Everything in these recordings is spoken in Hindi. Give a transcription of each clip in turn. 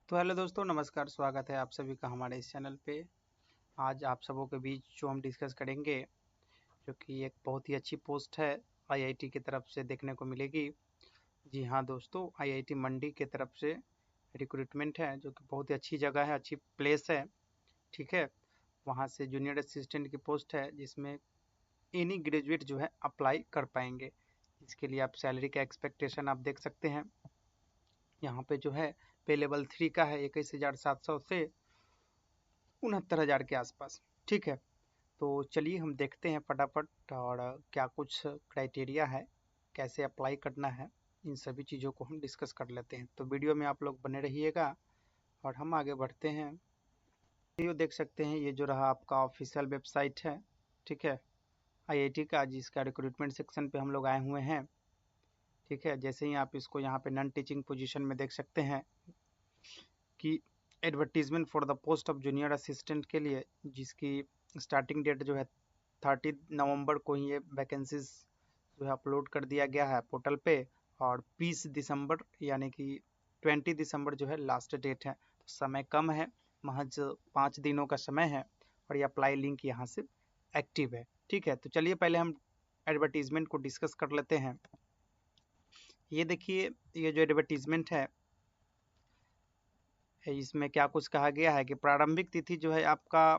तो हेलो दोस्तों, नमस्कार। स्वागत है आप सभी का हमारे इस चैनल पे। आज आप सबों के बीच जो हम डिस्कस करेंगे, जो कि एक बहुत ही अच्छी पोस्ट है, आईआईटी की तरफ से देखने को मिलेगी। जी हाँ दोस्तों, आईआईटी मंडी की तरफ से रिक्रूटमेंट है, जो कि बहुत ही अच्छी जगह है, अच्छी प्लेस है। ठीक है, वहाँ से जूनियर असिस्टेंट की पोस्ट है, जिसमें एनी ग्रेजुएट जो है अप्लाई कर पाएंगे। इसके लिए आप सैलरी का एक्सपेक्टेशन आप देख सकते हैं। यहाँ पे जो है पे लेवल 3 का है 21,700 से 69,000 के आसपास। ठीक है, तो चलिए हम देखते हैं फटाफट और क्या कुछ क्राइटेरिया है, कैसे अप्लाई करना है, इन सभी चीज़ों को हम डिस्कस कर लेते हैं। तो वीडियो में आप लोग बने रहिएगा और हम आगे बढ़ते हैं। वीडियो देख सकते हैं, ये जो रहा आपका ऑफिशियल वेबसाइट है। ठीक है, आईआईटी का, जिसका रिक्रूटमेंट सेक्शन पे हम लोग आए हुए हैं। ठीक है, जैसे ही आप इसको यहाँ पे नॉन टीचिंग पोजीशन में देख सकते हैं कि advertisement for the post of junior assistant के लिए, जिसकी स्टार्टिंग डेट जो है 30 नवंबर को ही ये वैकेंसीज जो है अपलोड कर दिया गया है पोर्टल पे। और 20 दिसंबर यानी कि 20 दिसंबर जो है लास्ट डेट है। तो समय कम है, महज 5 दिनों का समय है और ये अप्लाई लिंक यहाँ से एक्टिव है। ठीक है, तो चलिए पहले हम एडवर्टीजमेंट को डिस्कस कर लेते हैं। ये देखिए, ये जो एडवर्टीजमेंट है, इसमें क्या कुछ कहा गया है कि प्रारंभिक तिथि जो है आपका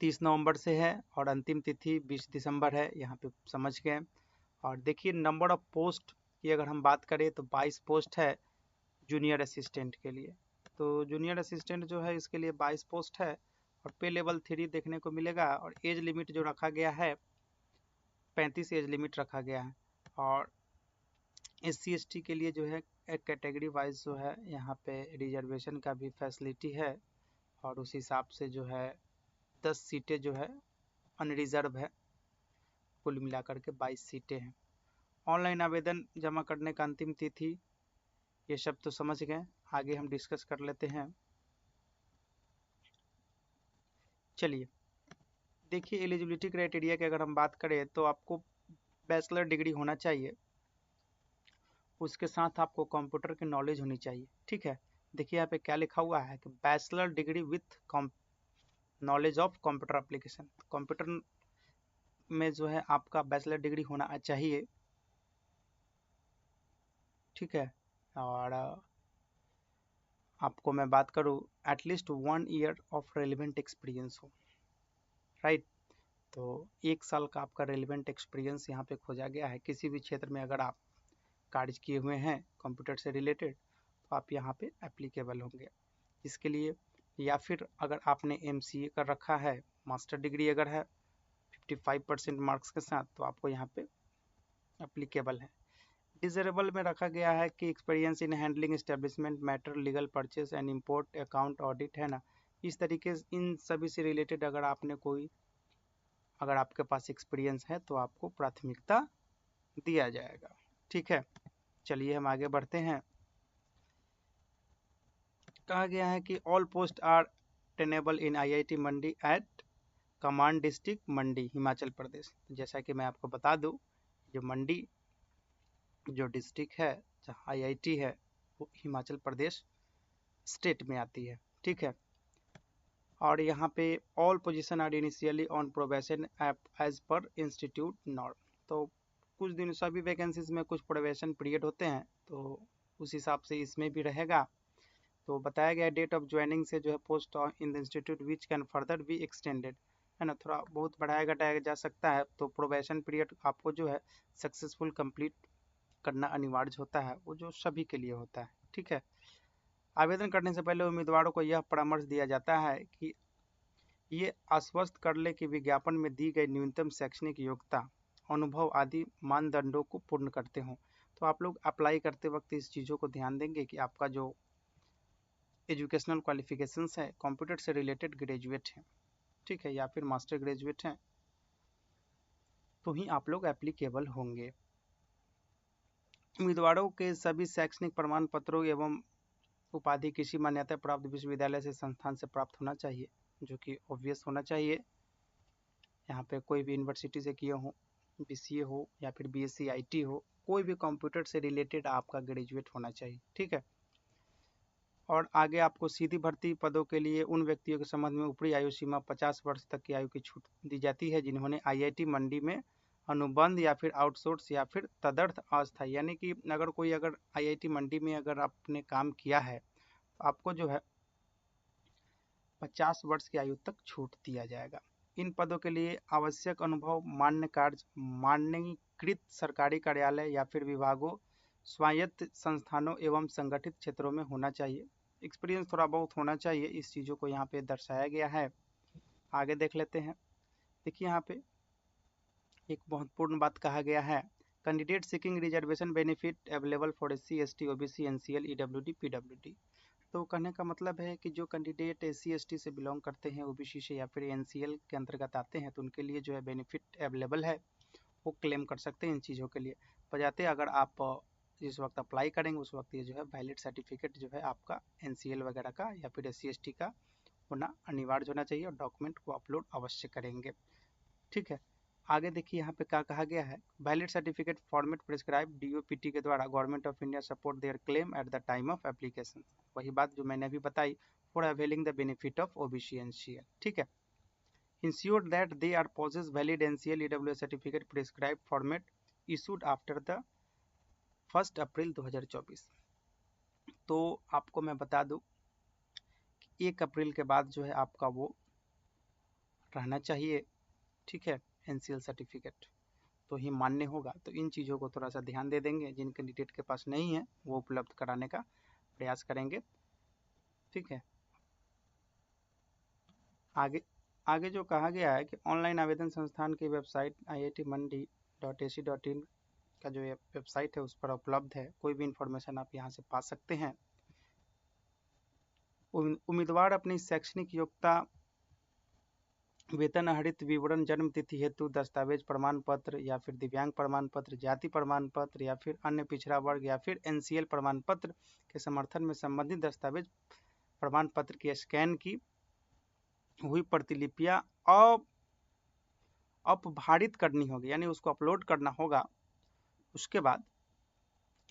30 नवंबर से है और अंतिम तिथि 20 दिसंबर है, यहाँ पे समझ गए। और देखिए नंबर ऑफ पोस्ट की अगर हम बात करें तो 22 पोस्ट है जूनियर असिस्टेंट के लिए। तो जूनियर असिस्टेंट जो है इसके लिए 22 पोस्ट है और पे लेवल 3 देखने को मिलेगा। और एज लिमिट जो रखा गया है 35 एज लिमिट रखा गया है। और SC ST के लिए जो है एक कैटेगरी वाइज जो है यहाँ पे रिजर्वेशन का भी फैसिलिटी है। और उस हिसाब से जो है 10 सीटें जो है अनरिजर्व है। कुल मिलाकर के 22 सीटें हैं। ऑनलाइन आवेदन जमा करने का अंतिम तिथि, ये सब तो समझ गए। आगे हम डिस्कस कर लेते हैं। चलिए देखिए, एलिजिबिलिटी क्राइटेरिया की अगर हम बात करें तो आपको बैचलर डिग्री होना चाहिए, उसके साथ आपको कंप्यूटर की नॉलेज होनी चाहिए। ठीक है, देखिए यहाँ पे क्या लिखा हुआ है कि bachelor degree with knowledge of computer application. Computer में जो है आपका बैचलर डिग्री होना चाहिए। ठीक है, और आपको मैं बात करूँ, at least 1 year of relevant experience हो। राइट, तो 1 साल का आपका रेलिवेंट एक्सपीरियंस यहाँ पे खोजा गया है। किसी भी क्षेत्र में अगर आप कार्य किए हुए हैं कंप्यूटर से रिलेटेड, तो आप यहाँ पे एप्लीकेबल होंगे इसके लिए। या फिर अगर आपने MCA कर रखा है, मास्टर डिग्री अगर है 55% मार्क्स के साथ, तो आपको यहाँ पे एप्लीकेबल है। डिजरेबल में रखा गया है कि experience in handling establishment matter, legal purchase and import, account audit, है ना। इस तरीके से इन सभी से रिलेटेड अगर आपके पास एक्सपीरियंस है तो आपको प्राथमिकता दिया जाएगा। ठीक है, चलिए हम आगे बढ़ते हैं। कहा गया है कि all post are tenable in IIT Mandi at Kamand district Mandi, Himachal Pradesh. जैसा कि मैं आपको बता दूं, जो मंडी जो डिस्ट्रिक्ट है जहाँ आईआईटी है, वो हिमाचल प्रदेश स्टेट में आती है। ठीक है, और यहाँ पे all position are initially on probation as per institute norm. तो कुछ दिन सभी वैकेंसीज में कुछ प्रोबेशन पीरियड होते हैं, तो उस हिसाब से इसमें भी रहेगा। तो बताया गया डेट ऑफ ज्वाइनिंग से जो है post in the institute which can further be extended, है ना, थोड़ा बहुत बढ़ाया घटाया जा सकता है। तो प्रोबेशन पीरियड आपको जो है सक्सेसफुल कंप्लीट करना अनिवार्य होता है, वो जो सभी के लिए होता है। ठीक है, आवेदन करने से पहले उम्मीदवारों को यह परामर्श दिया जाता है कि ये आश्वस्त कर ले कि विज्ञापन में दी गई न्यूनतम शैक्षणिक योग्यता, अनुभव आदि मानदंडों को पूर्ण करते हों। तो आप लोग अप्लाई करते वक्त इस चीज़ों को ध्यान देंगे कि आपका जो एजुकेशनल क्वालिफिकेशंस है कंप्यूटर से रिलेटेड ग्रेजुएट हैं, ठीक है, या फिर मास्टर ग्रेजुएट हैं, तो ही आप लोग एप्लीकेबल होंगे। उम्मीदवारों के सभी शैक्षणिक प्रमाण पत्रों एवं उपाधि किसी मान्यता प्राप्त विश्वविद्यालय से संस्थान से प्राप्त होना चाहिए, जो कि ऑब्वियस होना चाहिए। यहाँ पे कोई भी यूनिवर्सिटी से किए हो, BCA हो या फिर BSc IT हो, कोई भी कंप्यूटर से रिलेटेड आपका ग्रेजुएट होना चाहिए। ठीक है, और आगे आपको सीधी भर्ती पदों के लिए उन व्यक्तियों के संबंध में ऊपरी आयु सीमा 50 वर्ष तक की आयु की छूट दी जाती है जिन्होंने आईआईटी मंडी में अनुबंध या फिर आउटसोर्स या फिर तदर्थ अस्थायी, यानी कि अगर आईआईटी मंडी में अगर आपने काम किया है तो आपको जो है 50 वर्ष की आयु तक छूट दिया जाएगा। इन पदों के लिए आवश्यक अनुभव मान्यकृत सरकारी कार्यालय या फिर विभागों, स्वायत्त संस्थानों एवं संगठित क्षेत्रों में होना चाहिए। एक्सपीरियंस थोड़ा बहुत होना चाहिए, इस चीज़ों को यहाँ पे दर्शाया गया है। आगे देख लेते हैं। देखिए यहाँ पे एक महत्वपूर्ण बात कहा गया है, candidate seeking reservation benefit available for SC, ST, OBC, NCL, EWD, PWD. तो कहने का मतलब है कि जो कैंडिडेट एससी एसटी से बिलोंग करते हैं, ओबीसी से या फिर एनसीएल के अंतर्गत आते हैं, तो उनके लिए जो है बेनिफिट अवेलेबल है, वो क्लेम कर सकते हैं इन चीज़ों के लिए। बजाते अगर आप जिस वक्त अप्लाई करेंगे उस वक्त ये जो है वैलिड सर्टिफिकेट जो है आपका एनसीएल वगैरह का या फिर एससी एसटी का होना अनिवार्य होना चाहिए और डॉक्यूमेंट को अपलोड अवश्य करेंगे। ठीक है, आगे देखिए यहाँ पे क्या कहा गया है, valid certificate format prescribe DOPT के द्वारा government of India support their claim at the time of application. वही बात जो मैंने अभी बताई, for availing the benefit of OBC NCL. ठीक है, ensure that they are possess valid NCL EWS certificate prescribe format issued after the 1 April 2024। तो आपको मैं बता दूं 1 अप्रैल के बाद जो है आपका वो रहना चाहिए। ठीक है, एनसीएल सर्टिफिकेट तो ही मान्य होगा। तो इन चीज़ों को थोड़ा सा ध्यान दे देंगे, जिन कैंडिडेट के पास नहीं है वो उपलब्ध कराने का प्रयास करेंगे। ठीक है, आगे आगे जो कहा गया है कि ऑनलाइन आवेदन संस्थान की वेबसाइट iitmandi.ac.in का जो वेबसाइट है उस पर उपलब्ध है, कोई भी इंफॉर्मेशन आप यहाँ से पा सकते हैं। उम्मीदवार अपनी शैक्षणिक योग्यता, वेतन आहरित विवरण, जन्म तिथि हेतु दस्तावेज प्रमाण पत्र या फिर दिव्यांग प्रमाण पत्र, जाति प्रमाण पत्र या फिर अन्य पिछड़ा वर्ग या फिर एनसीएल प्रमाण पत्र के समर्थन में संबंधित दस्तावेज प्रमाण पत्र की स्कैन की हुई प्रतिलिपियां अपभारित करनी होगी, यानी उसको अपलोड करना होगा। उसके बाद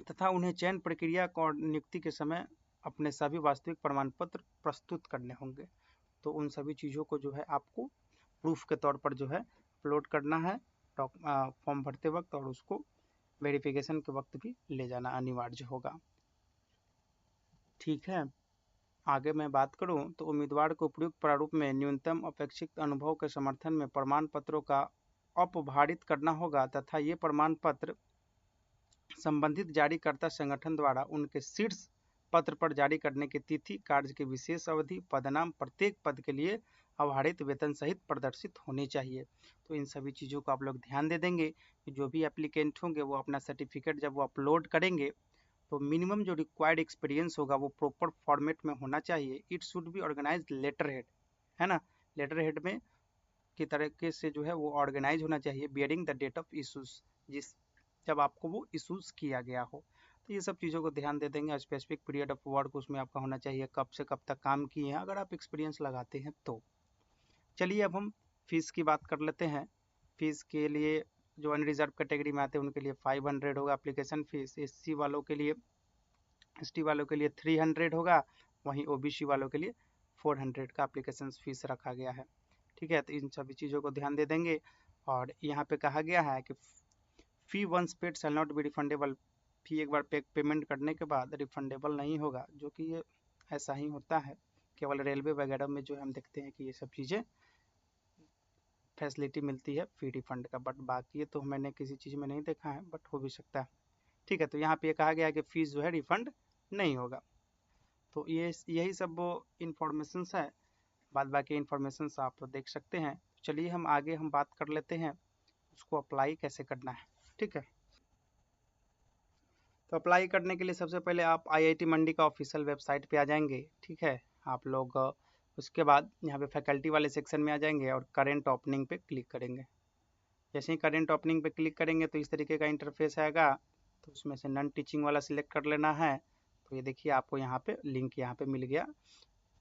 तथा उन्हें चयन प्रक्रिया और नियुक्ति के समय अपने सभी वास्तविक प्रमाण पत्र प्रस्तुत करने होंगे। तो उन सभी चीज़ों को जो है आपको प्रूफ के तौर पर जो है अपलोड करना है फॉर्म भरते वक्त, और उसको वेरिफिकेशन के वक्त भी ले जाना अनिवार्य होगा। ठीक है, आगे मैं बात करूं तो उम्मीदवार को उपयुक्त प्रारूप में न्यूनतम अपेक्षित अनुभव के समर्थन में प्रमाण पत्रों का अपभारित करना होगा तथा ये प्रमाण पत्र संबंधित जारीकर्ता संगठन द्वारा उनके शीर्ष पत्र पर जारी करने की तिथि, कार्य की विशेष अवधि, पदनाम, प्रत्येक पद के लिए आधारित वेतन सहित प्रदर्शित होनी चाहिए। तो इन सभी चीज़ों को आप लोग ध्यान दे देंगे कि जो भी एप्लीकेंट होंगे वो अपना सर्टिफिकेट जब वो अपलोड करेंगे तो मिनिमम जो रिक्वायर्ड एक्सपीरियंस होगा वो प्रॉपर फॉर्मेट में होना चाहिए। It should be organize letter head, है ना, लेटर हेड में की तरीके से जो है वो ऑर्गेनाइज होना चाहिए, bearing the date of issues, जिस जब आपको वो इशूज किया गया हो। तो ये सब चीज़ों को ध्यान दे देंगे। स्पेसिफिक पीरियड ऑफ वर्क उसमें आपका होना चाहिए, कब से कब तक काम किए हैं अगर आप एक्सपीरियंस लगाते हैं तो। चलिए अब हम फीस की बात कर लेते हैं। फीस के लिए जो अनरिजर्व कैटेगरी में आते हैं उनके लिए 500 होगा एप्लीकेशन फीस, एससी वालों के लिए, एसटी वालों के लिए 300 होगा, वहीं ओबीसी वालों के लिए 400 का एप्लीकेशन फीस रखा गया है। ठीक है, तो इन सभी चीज़ों को ध्यान दे देंगे। और यहाँ पे कहा गया है कि fee once paid shall not be refundable, fee एक बार पेमेंट करने के बाद रिफंडेबल नहीं होगा, जो कि ये ऐसा ही होता है। केवल रेलवे वगैरह में जो हम देखते हैं कि ये सब चीज़ें फैसिलिटी मिलती है फी रिफंड का, बट बाकी तो मैंने किसी चीज़ में नहीं देखा है, बट हो भी सकता है। ठीक है, तो यहाँ पे ये कहा गया है कि फीस जो है रिफंड नहीं होगा। तो ये यही सब वो इन्फॉर्मेशंस है, बाद बाकी इन्फॉर्मेशंस आप देख सकते हैं। चलिए हम आगे बात कर लेते हैं उसको अप्लाई कैसे करना है। ठीक है, तो अप्लाई करने के लिए सबसे पहले आप आईआईटी मंडी का ऑफिशियल वेबसाइट पे आ जाएंगे। ठीक है, आप लोग उसके बाद यहाँ पे फैकल्टी वाले सेक्शन में आ जाएंगे और करेंट ओपनिंग पे क्लिक करेंगे। जैसे ही करेंट ओपनिंग पे क्लिक करेंगे तो इस तरीके का इंटरफेस आएगा, तो उसमें से नॉन टीचिंग वाला सिलेक्ट कर लेना है। तो ये देखिए आपको यहाँ पे लिंक यहाँ पे मिल गया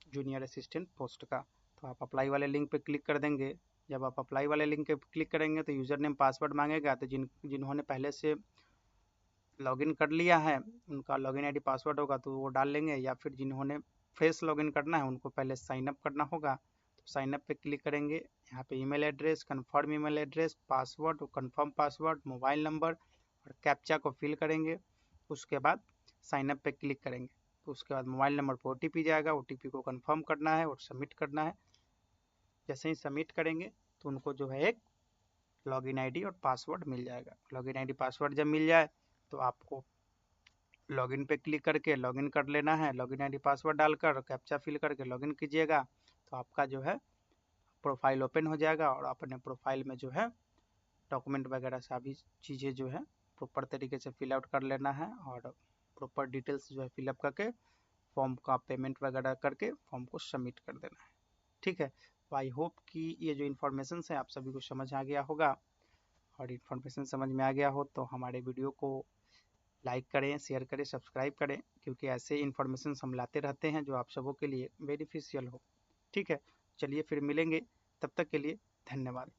जूनियर असिस्टेंट पोस्ट का, तो आप अप्लाई वाले लिंक पे क्लिक कर देंगे। जब आप अप्लाई वाले लिंक पे क्लिक करेंगे तो यूज़र नेम पासवर्ड मांगेगा, तो जिन्होंने पहले से लॉगिन कर लिया है, उनका लॉगिन आईडी पासवर्ड होगा तो वो डाल लेंगे, या फिर जिन्होंने फ्रेश लॉगिन करना है उनको पहले साइन अप करना होगा। तो साइन अप पे क्लिक करेंगे, यहाँ पे email address, confirm email address, password, confirm password, mobile number और कैप्चा को फिल करेंगे। उसके बाद साइन अप पे क्लिक करेंगे, तो उसके बाद मोबाइल नंबर पर OTP जाएगा, OTP को कन्फर्म करना है और सबमिट करना है। जैसे ही सबमिट करेंगे तो उनको जो है एक लॉगिन आईडी और पासवर्ड मिल जाएगा। लॉगिन आईडी पासवर्ड जब मिल जाए तो आपको लॉगिन पे क्लिक करके लॉगिन कर लेना है, लॉगिन आईडी पासवर्ड डालकर कैप्चा फिल करके लॉगिन कीजिएगा, तो आपका जो है प्रोफाइल ओपन हो जाएगा और अपने प्रोफाइल में जो है डॉक्यूमेंट वगैरह सभी चीज़ें जो है प्रॉपर तरीके से फिल आउट कर लेना है और प्रॉपर डिटेल्स जो है फिलअप करके फॉर्म का पेमेंट वगैरह करके फॉर्म को सबमिट कर देना है। ठीक है, तो आई होप कि ये जो इन्फॉर्मेशन है आप सभी को समझ आ गया होगा, और इन्फॉर्मेशन समझ में आ गया हो तो हमारे वीडियो को लाइक करें, शेयर करें, सब्सक्राइब करें, क्योंकि ऐसे इन्फॉर्मेशन हम लाते रहते हैं जो आप सबों के लिए बेनिफिशियल हो। ठीक है, चलिए फिर मिलेंगे, तब तक के लिए धन्यवाद।